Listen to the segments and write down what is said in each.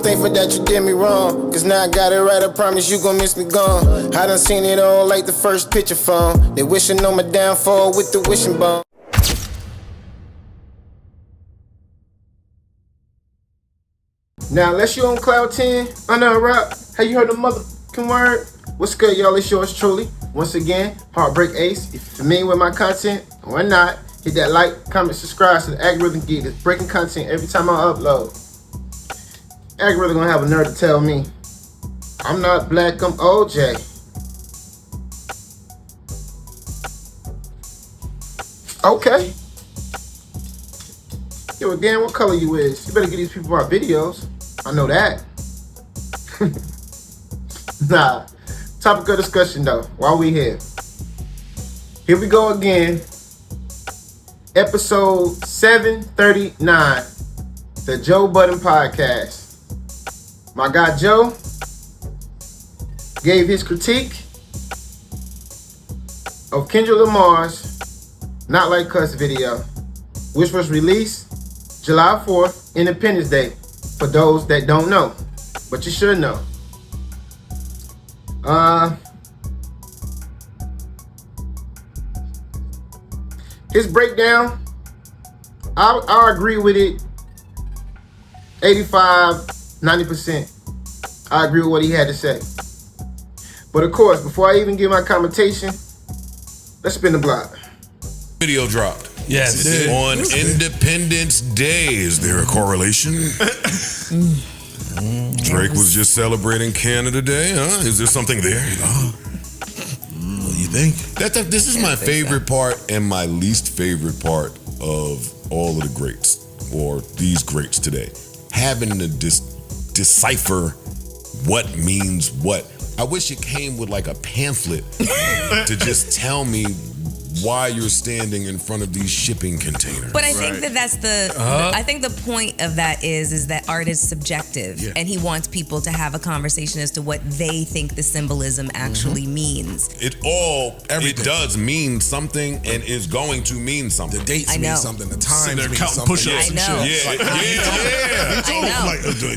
thankful that you did me wrong. Cause now I got it right, I promise you gon' miss me gone. I done seen it all like the first picture phone. They wishing on my downfall with the wishing bone. Now, unless you on Cloud 10, under a rock, have you heard the motherfucking word? What's good, y'all? It's yours truly. Once again, HeartBreak Ace. If you're familiar with my content or not, hit that like, comment, subscribe so the algorithm get this breaking content every time I upload. Algorithm gonna have a nerve to tell me I'm not black, I'm OJ. Okay. Yo, again, what color you is? You better get these people my videos. I know that. Nah. Topic of discussion though, while we here. Here we go again. Episode 739. The Joe Budden Podcast. My guy Joe gave his critique of Kendrick Lamar's Not Like Us video, which was released July 4th, Independence Day, for those that don't know, but you should know. His breakdown, I agree with it 85-90%. I agree with what he had to say. But of course, before I even give my commentation, let's spin the block. Video dropped. Yes, it did. On Independence Day. Is there a correlation? Drake was just celebrating Canada Day, huh? Is there something there? What do you think? This is my favorite part and my least favorite part of all of the greats, or these greats today. Having to decipher what means what. I wish it came with like a pamphlet to just tell me why you're standing in front of these shipping containers. But I think that's I think the point of that is that art is subjective, and he wants people to have a conversation as to what they think the symbolism actually means. It does mean something and is going to mean something. The dates mean something. The times mean something. Push-ups I know.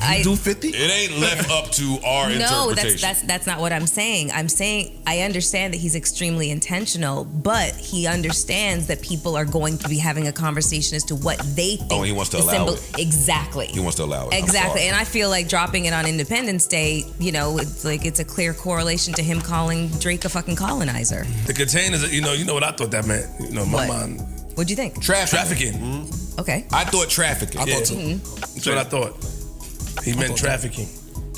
I do 50? It ain't left up to our interpretation. No, that's not what I'm saying. I'm saying I understand that he's extremely intentional, but he understands that people are going to be having a conversation as to what they think. Oh, he wants to allow it. Exactly. He wants to allow it. Exactly. And I feel like dropping it on Independence Day, it's like it's a clear correlation to him calling Drake a fucking colonizer. The containers, you know what I thought that meant? My mind. What'd you think? Trafficking. Mm-hmm. Okay. I thought trafficking. I thought too. That's what I thought. He meant trafficking.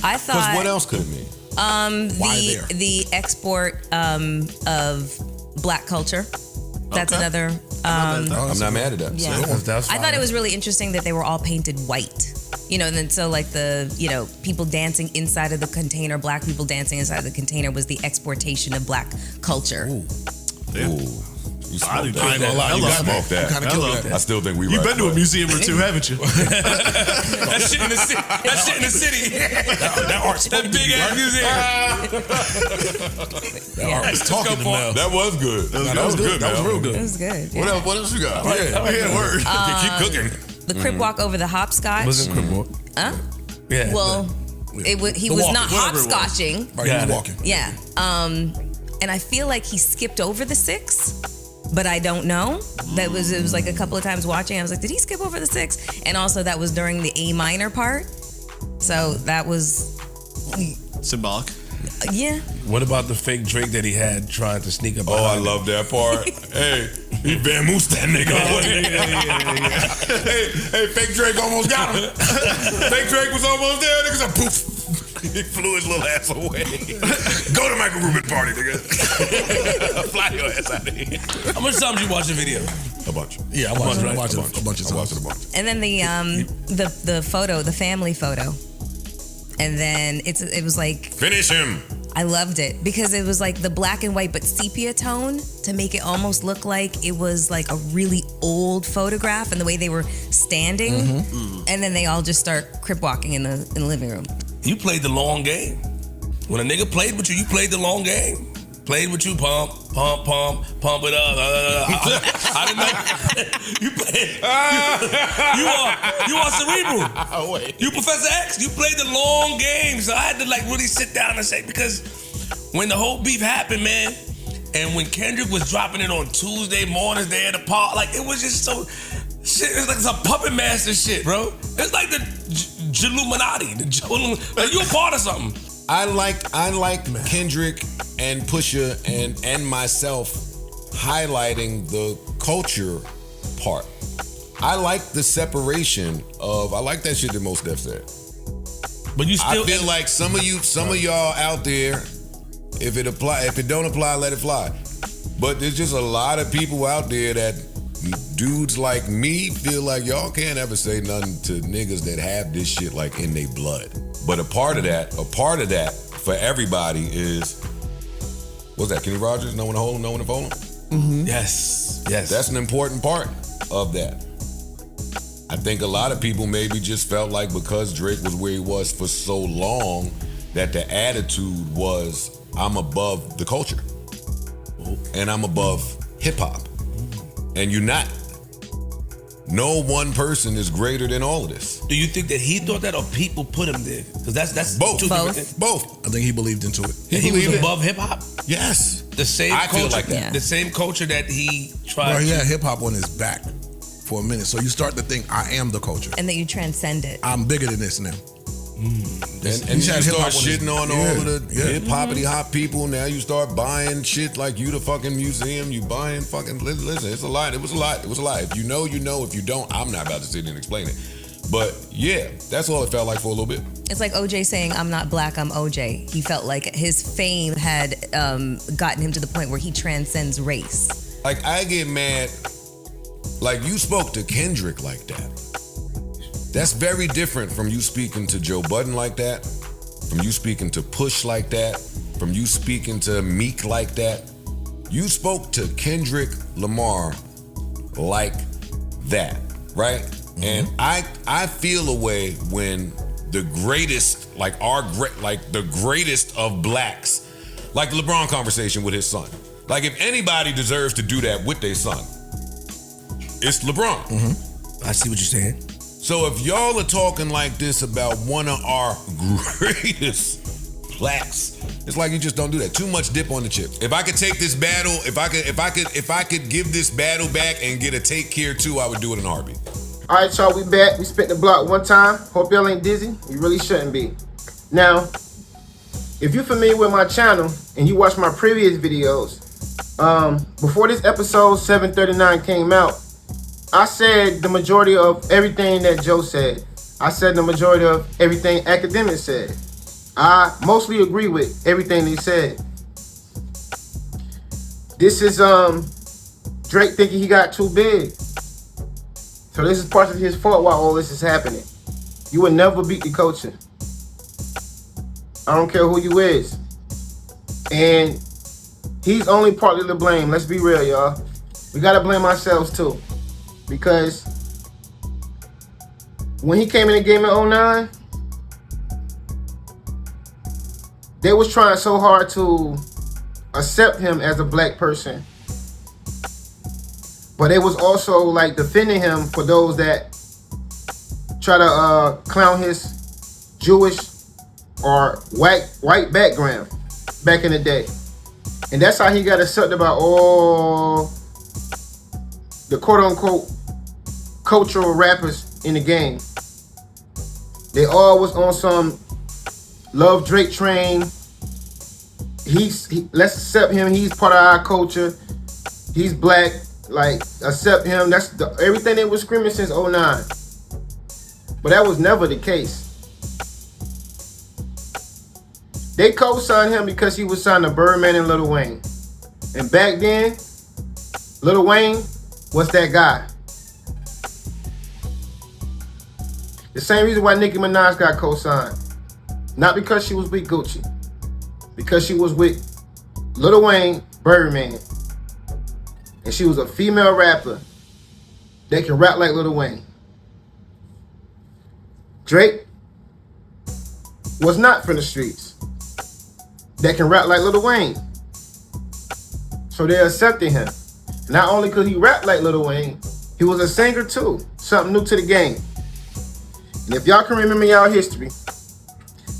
I thought. Because what else could it mean? The export of black culture. That's another. I'm not mad at that. Yeah. I thought it was really interesting that they were all painted white. And then so like the people dancing inside of the container, black people dancing inside of the container was the exportation of black culture. Ooh. You smoked that. I ain't gonna lie. You smoked that. I still think we right. You've been to a museum or two, haven't you? That shit in the city. That shit in the city. That art's that big ass museum. That art was talking to me. That was good. That was good. That was real good. It was good. Yeah. What else you got? Word. Keep cooking. The Crip walk over the hopscotch. Wasn't Crip walk? Huh? Yeah. Well, he was not hopscotching. Right, he was walking. Yeah. And I feel like he skipped over the 6. But I don't know. It was like a couple of times watching. I was like, did he skip over the 6? And also that was during the A minor part. So that was symbolic. Yeah. What about the fake Drake that he had trying to sneak up? Oh, I love that part. Hey, he Van Moose that nigga. Hey, fake Drake almost got him. Fake Drake was almost there. Niggas a poof. He flew his little ass away. Go to Michael Rubin party, nigga. Fly your ass out of here. How much times you watch a video? A bunch. Yeah, I watched it a bunch of times. I watched it a bunch. And then the photo, the family photo. And then it was like finish him. I loved it because it was like the black and white but sepia tone to make it almost look like it was like a really old photograph and the way they were standing. And then they all just start crip walking in the living room. You played the long game. When a nigga played with you, you played the long game. Played with you, pump it up. I didn't know you played. You are cerebral. Oh wait. You Professor X. You played the long game, so I had to like really sit down and say, because when the whole beef happened, man, and when Kendrick was dropping it on Tuesday mornings, they at the park, like it was just so shit. It's like some puppet master shit, bro. It's like the Illuminati. Like you a part of something. I like Kendrick and Pusha and myself highlighting the culture part. I like the separation of. I like that shit that Mos Def said. But you still. I feel like some of y'all out there, if it don't apply, let it fly. But there's just a lot of people out there that dudes like me feel like y'all can't ever say nothing to niggas that have this shit like in their blood. But a part of that for everybody is, what's that? Kenny Rogers, no one to hold him, no one to fold him? Mm-hmm. Yes. That's an important part of that. I think a lot of people maybe just felt like because Drake was where he was for so long, that the attitude was, I'm above the culture. And I'm above hip hop. And you're not. No one person is greater than all of this. Do you think that he thought that, or people put him there? Because that's both. Two different things. Both. I think he believed into it. He was above hip hop. Yes. The same I culture, feel like that. The same culture that he tried. Bro, he had hip hop on his back for a minute. So you start to think, I am the culture. And that you transcend it. I'm bigger than this now. And you start shitting on all of the hip hoppity hop people. Now you start buying shit like you the fucking museum. You buying fucking, listen, it's a lot. It was a lot. If you know, you know. If you don't, I'm not about to sit here and explain it. But yeah, that's all it felt like for a little bit. It's like OJ saying, I'm not black, I'm OJ. He felt like his fame had gotten him to the point where he transcends race. Like, I get mad. Like, you spoke to Kendrick like that. That's very different from you speaking to Joe Budden like that, from you speaking to Push like that, from you speaking to Meek like that. You spoke to Kendrick Lamar like that, right? Mm-hmm. And I feel a way when the greatest, like the greatest of blacks, like the LeBron conversation with his son. Like, if anybody deserves to do that with their son, it's LeBron. Mm-hmm. I see what you're saying. So if y'all are talking like this about one of our greatest blacks, it's like you just don't do that. Too much dip on the chip. If I could take this battle, if I could give this battle back and get a take care too, I would do it in a heartbeat. All right, y'all, we back. We spit the block one time. Hope y'all ain't dizzy. You really shouldn't be. Now, if you're familiar with my channel and you watch my previous videos, before this episode 739 came out, I said the majority of everything that Joe said. I said the majority of everything Academic said. I mostly agree with everything they said. This is Drake thinking he got too big. So this is part of his fault while all this is happening. You will never beat the culture. I don't care who you is. And he's only partly to blame. Let's be real, y'all. We gotta blame ourselves too. Because when he came in the game in 2009, they was trying so hard to accept him as a black person. But it was also like defending him for those that try to clown his Jewish or white background back in the day. And that's how he got accepted by all the quote-unquote cultural rappers in the game. They all was on some love Drake train. Let's accept him. He's part of our culture. He's black. Like, accept him. That's everything they was screaming since 2009. But that was never the case. They co-signed him because he was signed to Birdman and Lil Wayne. And back then, Lil Wayne was that guy. The same reason why Nicki Minaj got co-signed. Not because she was with Gucci. Because she was with Lil Wayne, Birdman. And she was a female rapper that can rap like Lil Wayne. Drake was not from the streets that can rap like Lil Wayne. So they accepted him. Not only could he rap like Lil Wayne, he was a singer too. Something new to the game. And if y'all can remember y'all history,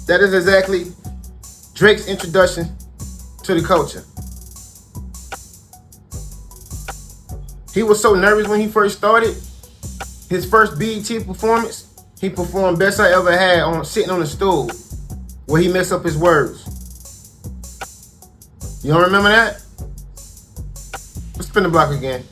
that is exactly Drake's introduction to the culture. He was so nervous when he first started. His first BET performance, he performed Best I Ever Had on sitting on a stool where he messed up his words. You don't remember that? Let's spin the block again.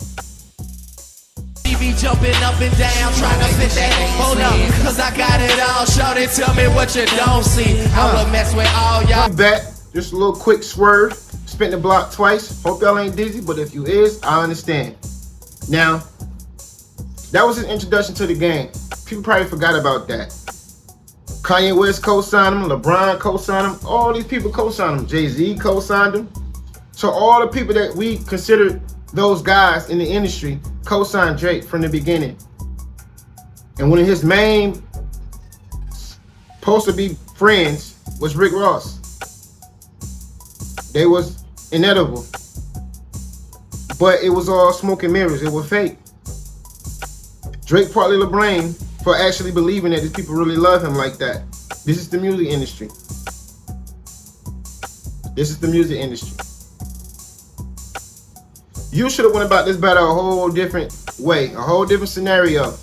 Be jumping up and down, trying to fit that. Hold up, cause I got it all. Shawty, tell me what you don't see. I will mess with all y'all. I'm back. Just a little quick swerve. Spin the block twice. Hope y'all ain't dizzy, but if you is, I understand. Now, that was his introduction to the game. People probably forgot about that. Kanye West co-signed him, LeBron co-signed him, all these people co-signed him. Jay-Z co-signed him. So all the people that we considered those guys in the industry co-signed Drake from the beginning. And one of his main supposed to be friends was Rick Ross. They was inedible. But it was all smoke and mirrors. It was fake. Drake partly to blame for actually believing that these people really love him like that. This is the music industry. This is the music industry. You should have went about this battle a whole different way, a whole different scenario.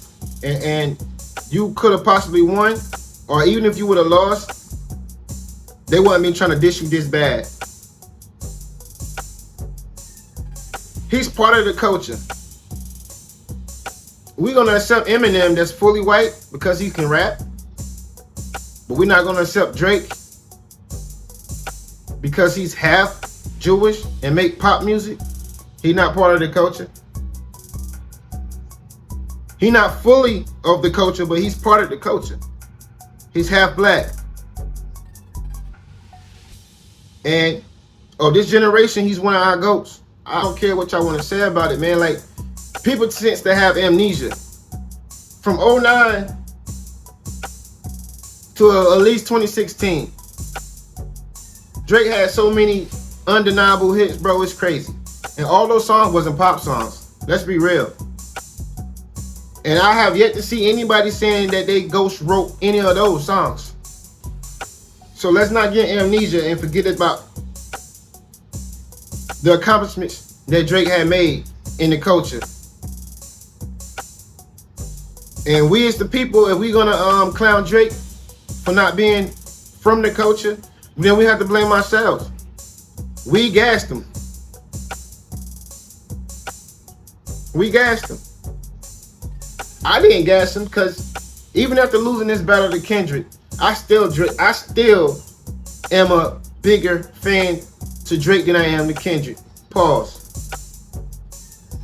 And you could have possibly won, or even if you would have lost, they wouldn't be trying to dish you this bad. He's part of the culture. We're gonna accept Eminem that's fully white because he can rap, but we're not gonna accept Drake because he's half Jewish and make pop music. He's not part of the culture. He's not fully of the culture, but he's part of the culture. He's half black. And of this generation, he's one of our GOATs. I don't care what y'all want to say about it, man. Like, people tend to have amnesia. From 2009 to at least 2016, Drake had so many undeniable hits, bro, it's crazy. And all those songs wasn't pop songs. Let's be real. And I have yet to see anybody saying that they ghost wrote any of those songs. So let's not get amnesia and forget about the accomplishments that Drake had made in the culture. And we as the people, if we're gonna clown Drake for not being from the culture, then we have to blame ourselves. We gassed him. We gassed him. I didn't gas him because even after losing this battle to Kendrick, I still am a bigger fan to Drake than I am to Kendrick. Pause.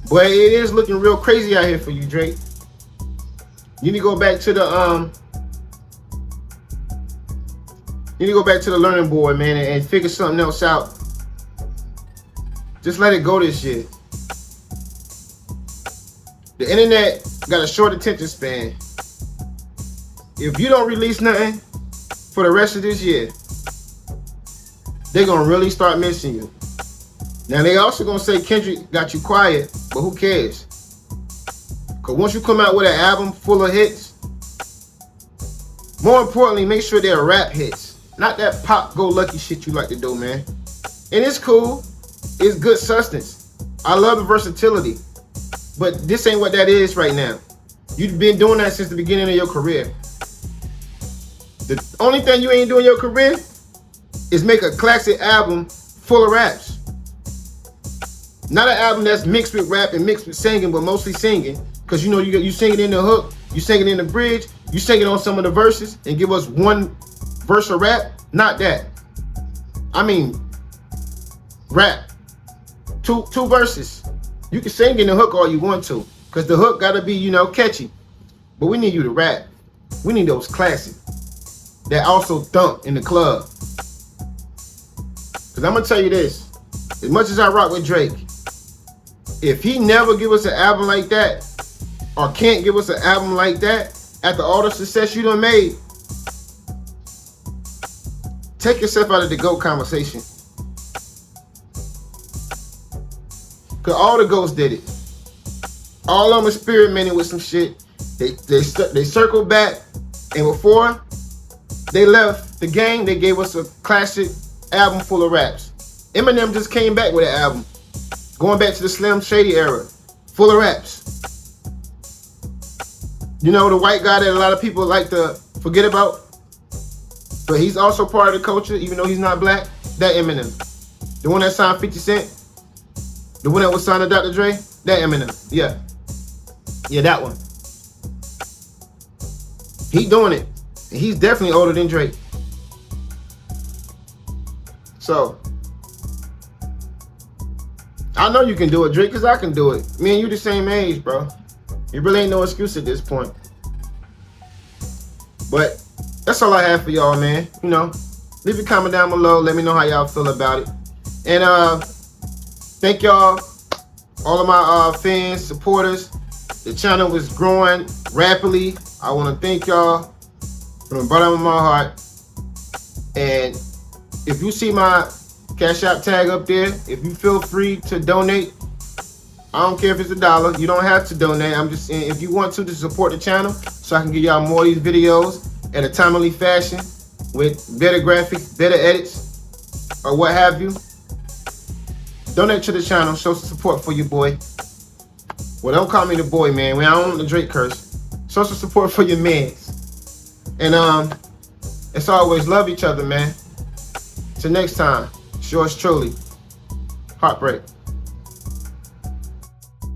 But it is looking real crazy out here for you, Drake. You need to go back to the learning board, man, and figure something else out. Just let it go this year. The internet got a short attention span. If you don't release nothing for the rest of this year, they're gonna really start missing you. Now they also gonna say Kendrick got you quiet, but who cares? Cause once you come out with an album full of hits, more importantly, make sure they're rap hits. Not that pop-go-lucky shit you like to do, man. And it's cool. It's good substance. I love the versatility. But this ain't what that is right now. You've been doing that since the beginning of your career. The only thing you ain't doing in your career is make a classic album full of raps. Not an album that's mixed with rap and mixed with singing, but mostly singing. Because you know you sing it in the hook, you sing it in the bridge, you sing it on some of the verses and give us one verse of rap. Not that. I mean, rap. Two verses. You can sing in the hook all you want to, because the hook gotta be, you know, catchy. But we need you to rap. We need those classics that also thump in the club. Because I'm gonna tell you this, as much as I rock with Drake, if he never give us an album like that, or can't give us an album like that, after all the success you done made, take yourself out of the GOAT conversation. Cause all the ghosts did it. All of them experimented with some shit. They circled back, and before they left the game, they gave us a classic album full of raps. Eminem just came back with an album, going back to the Slim Shady era, full of raps. You know, the white guy that a lot of people like to forget about, but he's also part of the culture, even though he's not black. That Eminem, the one that signed 50 Cent, the one that was signed to Dr. Dre, that Eminem, yeah, that one. He doing it. He's definitely older than Drake. So I know you can do it, Drake, because I can do it. Me and you the same age, bro. It really ain't no excuse at this point. But that's all I have for y'all, man. You know, leave a comment down below. Let me know how y'all feel about it. And thank y'all, all of my fans, supporters. The channel is growing rapidly. I want to thank y'all from the bottom of my heart. And if you see my Cash App tag up there, if you feel free to donate, I don't care if it's $1. You don't have to donate. I'm just saying, if you want to support the channel so I can give y'all more of these videos at a timely fashion with better graphics, better edits, or what have you, donate to the channel. Show some support for your boy. Well, don't call me the boy, man. I don't want the Drake curse. Show some support for your mans. And as always, love each other, man. Till next time, it's yours truly, HeartBreak.